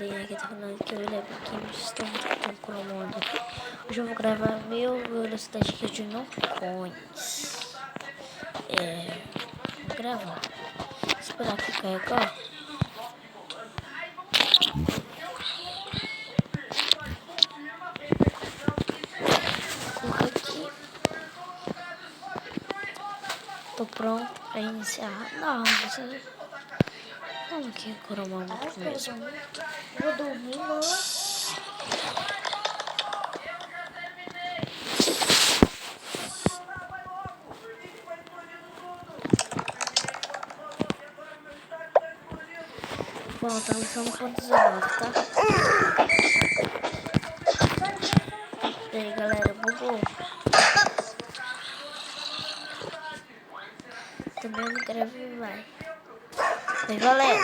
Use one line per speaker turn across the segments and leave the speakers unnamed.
galerinha que tá falando que eu lembro que estão tentando por um mundo. Hoje eu vou gravar meu velocidade de Nocões. Vou gravar. Esperar que carregar. Vou aqui. Tô pronto pra iniciar. Não, você... Como que coromar muito mesmo? Vou dormir, não. Bom, tá no ponto 19, tá? E aí, galera, bugou. Também não greve vai. Oi, galera.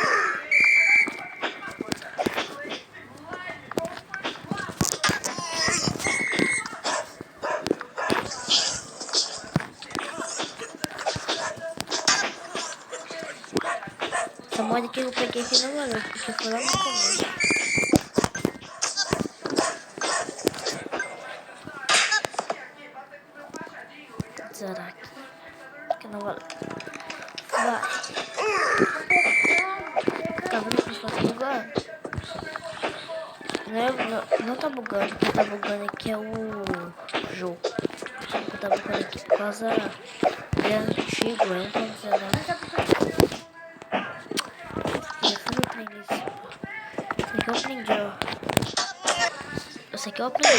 Essa mod que eu peguei aqui não valeu, porque foi lá no começo. Zerar aqui. Que não valeu. Vai. Tá vendo que está bugando? Não tá bugando. Quem tá bugando aqui é o jogo. Eu tá bugando aqui por causa é antigo, eu não tô dizendo nada. Eu aprendi isso. Isso aqui eu aprendi, ó. Isso aqui eu aprendi.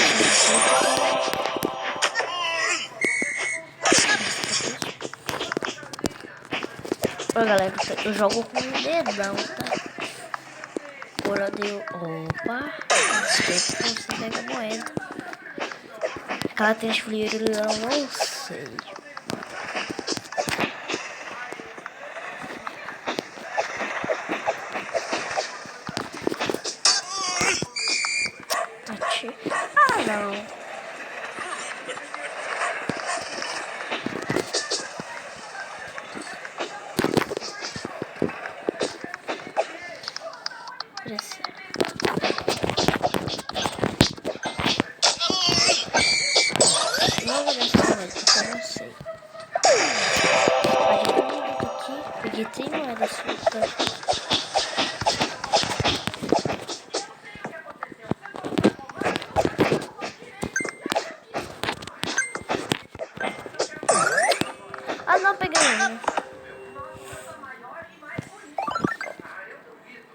Ó, galera, eu jogo com o dedão, tá? Agora deu... Opa! Você pega moeda. Aquela transferir eu não sei. Ah, não. Precisa. Não vou dessa moeda, porque eu não sei. Mas eu vou aqui, peguei 3 moedas sueltas. Ah, não, peguei uma.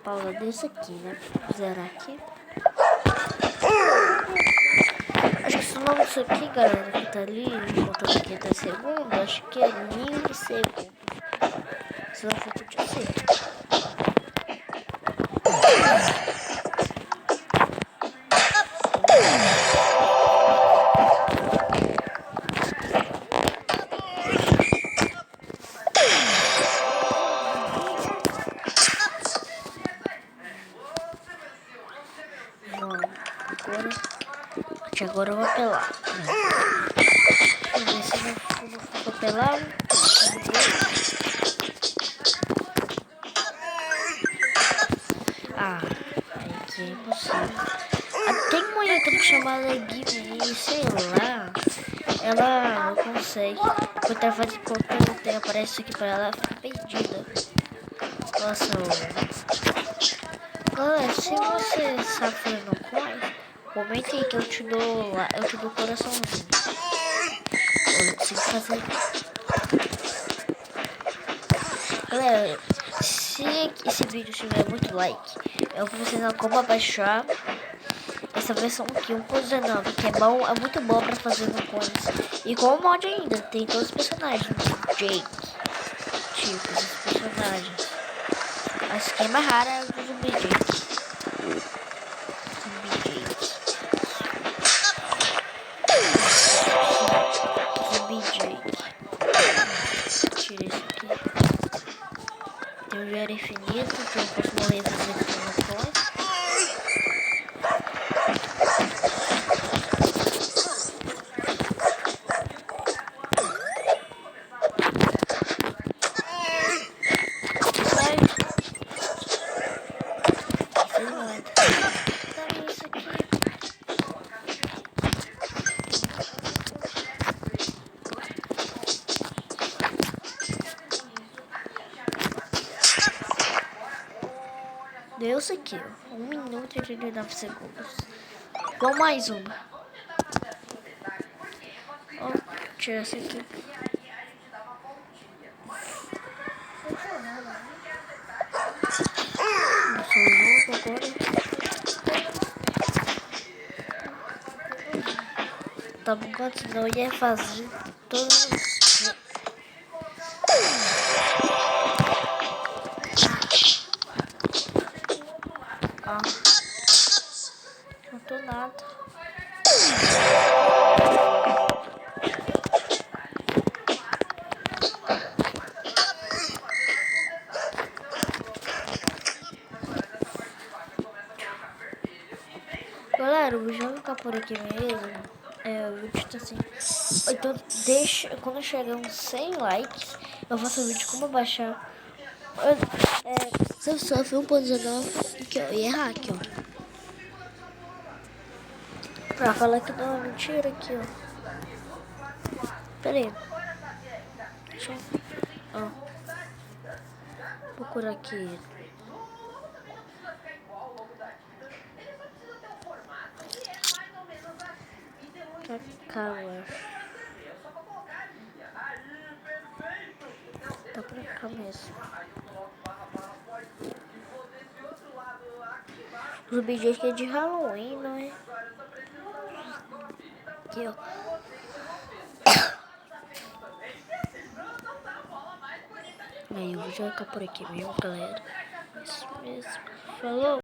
Pausa desse aqui, né? Zerar aqui. Acho que esse nome disso aqui, galera, que tá ali, contando aqui 10 segundos, acho que é milissegundos. Se não for, podia ser. Agora eu vou apelar. Vamos ver se eu vou apelar. Ah, aí que é impossível. Tem uma outra chamada Give, sei lá. Ela não consegue. Quando ela faz qualquer aparece aqui pra ela, fica perdida. Nossa, galera, se você sabe fazer no coin, comente aí que eu te dou coraçãozinho. Eu consigo fazer. Galera, se esse vídeo tiver muito like, eu vou ensinar como baixar essa versão aqui, 1.19, que é bom, é muito bom pra fazer no coins. E com o mod ainda, tem todos os personagens, Jake, tipo, esses personagens. A skin mais rara é do Zumbi Jake. Tira isso aqui. Tem um dinheiro infinito, então eu posso morrer fazendo informações. aqui, ó. 1 minuto e 39 segundos. Vamos mais uma. Ó, tira essa aqui. Nossa, eu vou agora. Tá bom, senão eu ia fazer todos os... Ah, não tô nada. Galera, o vídeo vai ficar por aqui mesmo. O vídeo tá assim. Então, quando chegar uns 100 likes, eu faço um vídeo como baixar. Se eu sofro 1.19, aqui ó, e errar aqui ó. Pra falar que não é mentira aqui ó. Pera aí. Deixa eu. Ó. Procurar aqui. Calma. Tá pra cá mesmo. Os objetos que é de Halloween, não é? Aqui, ó. Aí, eu vou jogar por aqui mesmo, galera. Isso mesmo. Falou!